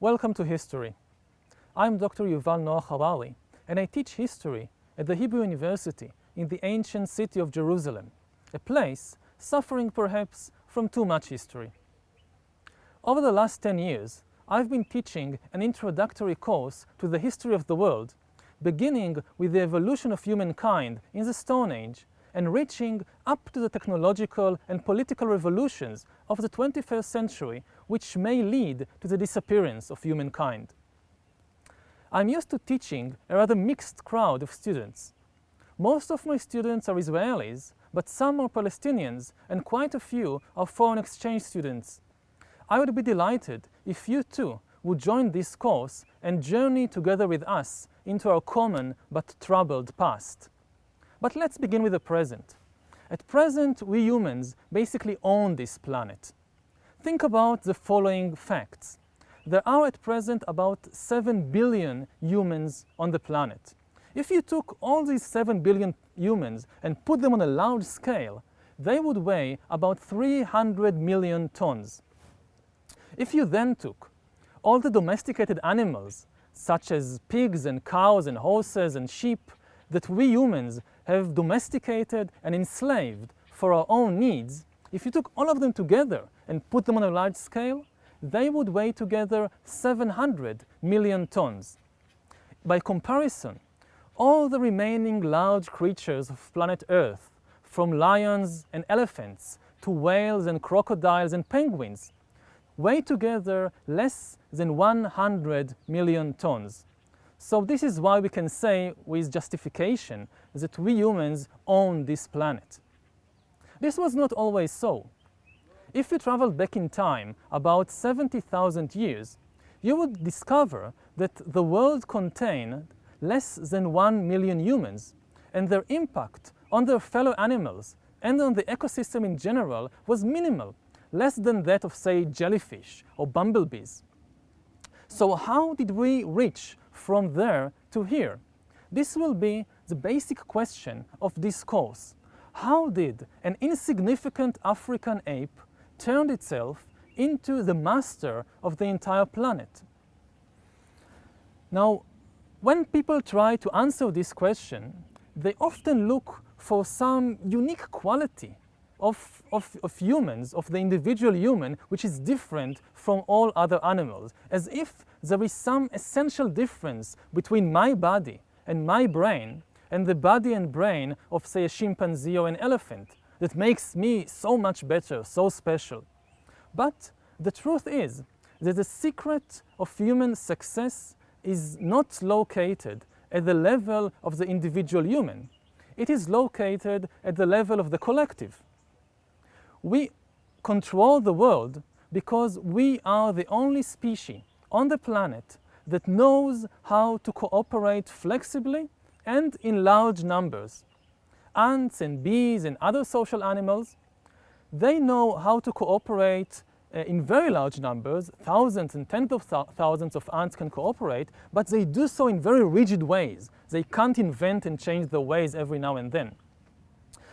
Welcome to History. I'm Dr. Yuval Harari, and I teach history at the Hebrew University in the ancient city of Jerusalem, a place suffering perhaps from too much history. Over the last 10 years, I've been teaching an introductory course to the history of the world, beginning with the evolution of humankind in the Stone Age and reaching up to the technological and political revolutions of the 21st century, which may lead to the disappearance of humankind. I'm used to teaching a rather mixed crowd of students. Most of my students are Israelis, but some are Palestinians, and quite a few are foreign exchange students. I would be delighted if you too would join this course and journey together with us into our common but troubled past. But let's begin with the present. At present, we humans basically own this planet. Think about the following facts. There are at present about 7 billion humans on the planet. If you took all these 7 billion humans and put them on a large scale, they would weigh about 300 million tons. If you then took all the domesticated animals, such as pigs and cows and horses and sheep, that we humans have domesticated and enslaved for our own needs, if you took all of them together and put them on a large scale, they would weigh together 700 million tons. By comparison, all the remaining large creatures of planet Earth, from lions and elephants to whales and crocodiles and penguins, weigh together less than 100 million tons. So this is why we can say with justification that we humans own this planet. This was not always so. If you travel back in time about 70,000 years, you would discover that the world contained less than 1 million humans, and their impact on their fellow animals and on the ecosystem in general was minimal, less than that of, say, jellyfish or bumblebees. So how did we reach from there to here? This will be the basic question of this course. How did an insignificant African ape turn itself into the master of the entire planet? Now, when people try to answer this question, they often look for some unique quality of humans, of the individual human, which is different from all other animals, as if there is some essential difference between my body and my brain and the body and brain of, say, a chimpanzee or an elephant that makes me so much better, so special. But the truth is that the secret of human success is not located at the level of the individual human. It is located at the level of the collective. We control the world because we are the only species on the planet that knows how to cooperate flexibly and in large numbers. Ants and bees and other social animals, they know how to cooperate in very large numbers. Thousands and tens of thousands of ants can cooperate, but they do so in very rigid ways. They can't invent and change their ways every now and then.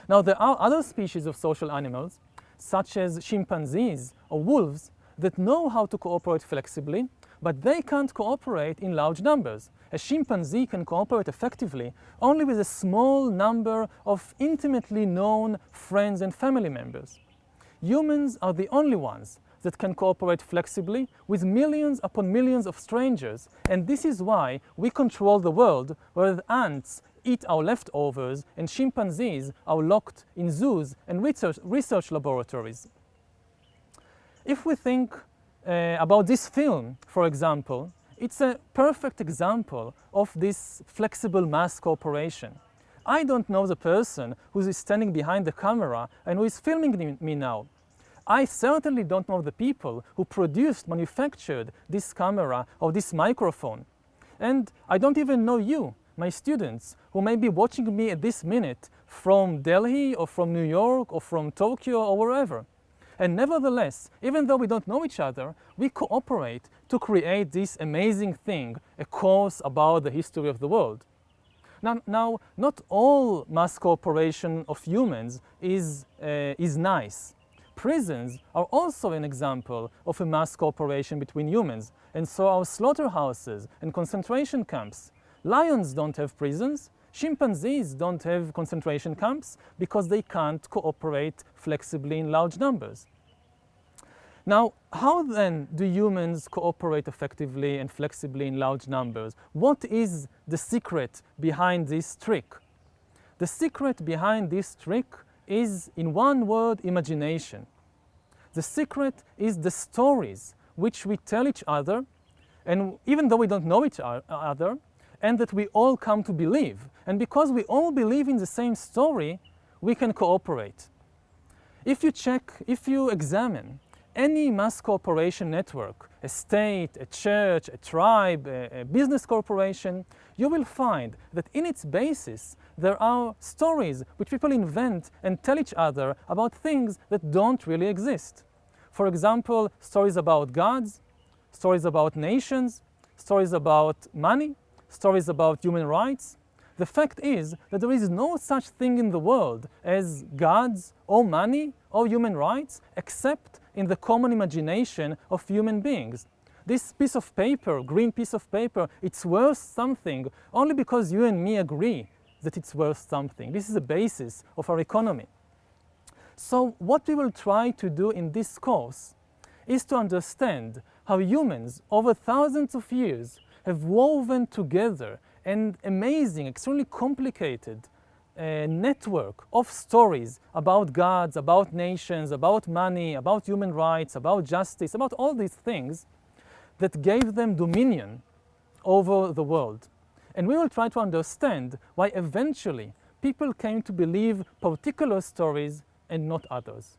Now, there are other species of social animals, such as chimpanzees or wolves, that know how to cooperate flexibly, but they can't cooperate in large numbers. A chimpanzee can cooperate effectively only with a small number of intimately known friends and family members. Humans are the only ones that can cooperate flexibly with millions upon millions of strangers, and this is why we control the world, whereas ants eat our leftovers and chimpanzees are locked in zoos and research laboratories. If we think about this film, for example, it's a perfect example of this flexible mass cooperation. I don't know the person who is standing behind the camera and who is filming me now. I certainly don't know the people who produced, manufactured this camera or this microphone. And I don't even know you, my students, who may be watching me at this minute from Delhi or from New York or from Tokyo or wherever. And nevertheless, even though we don't know each other, we cooperate to create this amazing thing, a course about the history of the world. Now, not all mass cooperation of humans is nice. prisons are also an example of a mass cooperation between humans, and so are slaughterhouses and concentration camps. Lions don't have prisons, chimpanzees don't have concentration camps because they can't cooperate flexibly in large numbers. Now, how then do humans cooperate effectively and flexibly in large numbers? What is the secret behind this trick? The secret behind this trick is, in one word, imagination. The secret is the stories which we tell each other, and even though we don't know each other, and that we all come to believe. And because we all believe in the same story, we can cooperate. If you examine any mass cooperation network, a state, a church, a tribe, a business corporation, you will find that in its basis there are stories which people invent and tell each other about things that don't really exist. For example, stories about gods, stories about nations, stories about money, stories about human rights. The fact is that there is no such thing in the world as gods or money or human rights except in the common imagination of human beings. This piece of paper, green piece of paper, it's worth something only because you and me agree that it's worth something. This is the basis of our economy. So what we will try to do in this course is to understand how humans over thousands of years have woven together an amazing, extremely complicated network of stories about gods, about nations, about money, about human rights, about justice, about all these things that gave them dominion over the world. And we will try to understand why eventually people came to believe particular stories and not others.